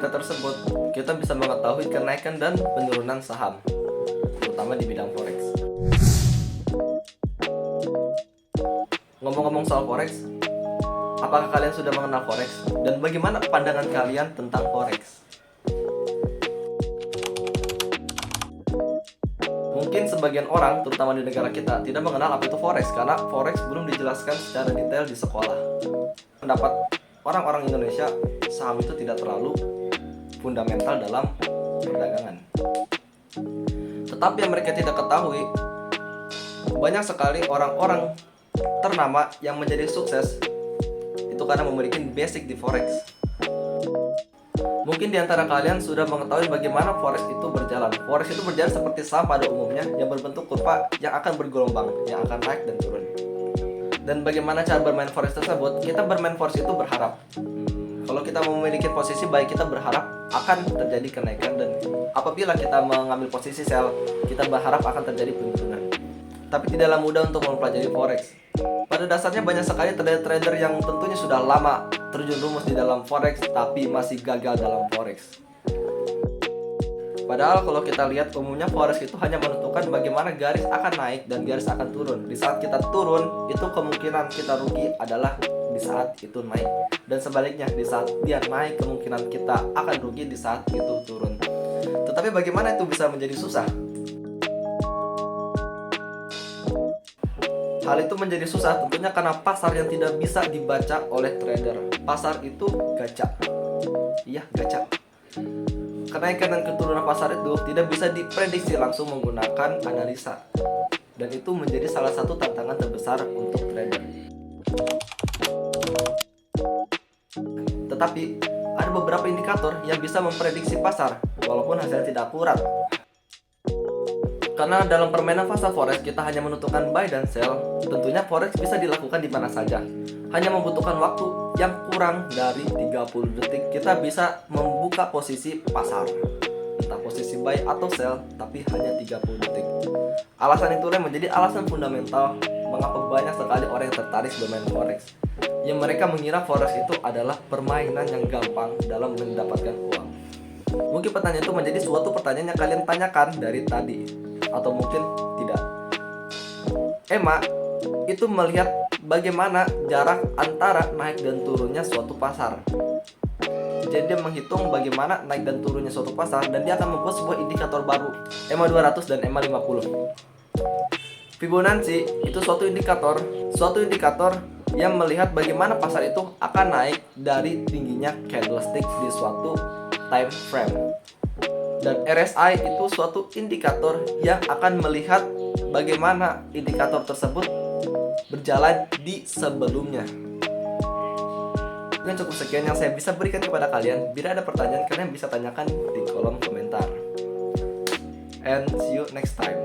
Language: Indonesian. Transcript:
data tersebut, kita bisa mengetahui kenaikan dan penurunan saham, terutama di bidang forex. Ngomong-ngomong soal forex, apakah kalian sudah mengenal forex? Dan bagaimana pandangan kalian tentang forex? Mungkin sebagian orang, terutama di negara kita, tidak mengenal apa itu forex karena forex belum dijelaskan secara detail di sekolah. Pendapat orang-orang Indonesia, saham itu tidak terlalu fundamental dalam perdagangan. Tetapi yang mereka tidak ketahui, banyak sekali orang-orang ternama yang menjadi sukses itu karena memiliki basic di forex. Mungkin di antara kalian sudah mengetahui bagaimana forex itu berjalan. Forex itu berjalan seperti saham pada umumnya yang berbentuk kurva yang akan bergelombang, yang akan naik dan turun. Dan bagaimana cara bermain forex tersebut? Kita bermain forex itu berharap. Kalau kita memiliki posisi baik, kita berharap akan terjadi kenaikan, dan apabila kita mengambil posisi sell, kita berharap akan terjadi penurunan. Tapi tidaklah mudah untuk mempelajari forex. Pada dasarnya banyak sekali trader-trader yang tentunya sudah lama terjun rumus di dalam forex tapi masih gagal dalam forex. Padahal kalau kita lihat umumnya forex itu hanya menentukan bagaimana garis akan naik dan garis akan turun. Di saat kita turun, itu kemungkinan kita rugi adalah di saat itu naik. Dan sebaliknya, di saat dia naik, kemungkinan kita akan rugi di saat itu turun. Tetapi bagaimana itu bisa menjadi susah? Hal itu menjadi susah tentunya karena pasar yang tidak bisa dibaca oleh trader. Pasar itu gacha. Iya, gacha. Kenaikan dan keturunan pasar itu tidak bisa diprediksi langsung menggunakan analisa. Dan itu menjadi salah satu tantangan terbesar untuk trader. Tetapi ada beberapa indikator yang bisa memprediksi pasar walaupun hasilnya tidak akurat. Karena dalam permainan pasar forex kita hanya menentukan buy dan sell, tentunya forex bisa dilakukan di mana saja. Hanya membutuhkan waktu yang kurang dari 30 detik kita bisa membuka posisi pasar. Entah posisi buy atau sell, tapi hanya 30 detik. Alasan itulah yang menjadi alasan fundamental mengapa banyak sekali orang yang tertarik bermain forex. Yang mereka mengira forex itu adalah permainan yang gampang dalam mendapatkan uang. Mungkin pertanyaan itu menjadi suatu pertanyaan yang kalian tanyakan dari tadi, atau mungkin tidak. Emma itu melihat bagaimana jarak antara naik dan turunnya suatu pasar. Jadi dia menghitung bagaimana naik dan turunnya suatu pasar, dan dia akan membuat sebuah indikator baru, EMA 200 dan EMA 50. Fibonacci itu suatu indikator yang melihat bagaimana pasar itu akan naik dari tingginya candlestick di suatu time frame. Dan RSI itu suatu indikator yang akan melihat bagaimana indikator tersebut berjalan di sebelumnya. Mungkin cukup sekian yang saya bisa berikan kepada kalian. Bila ada pertanyaan, kalian bisa tanyakan di kolom komentar. And see you next time.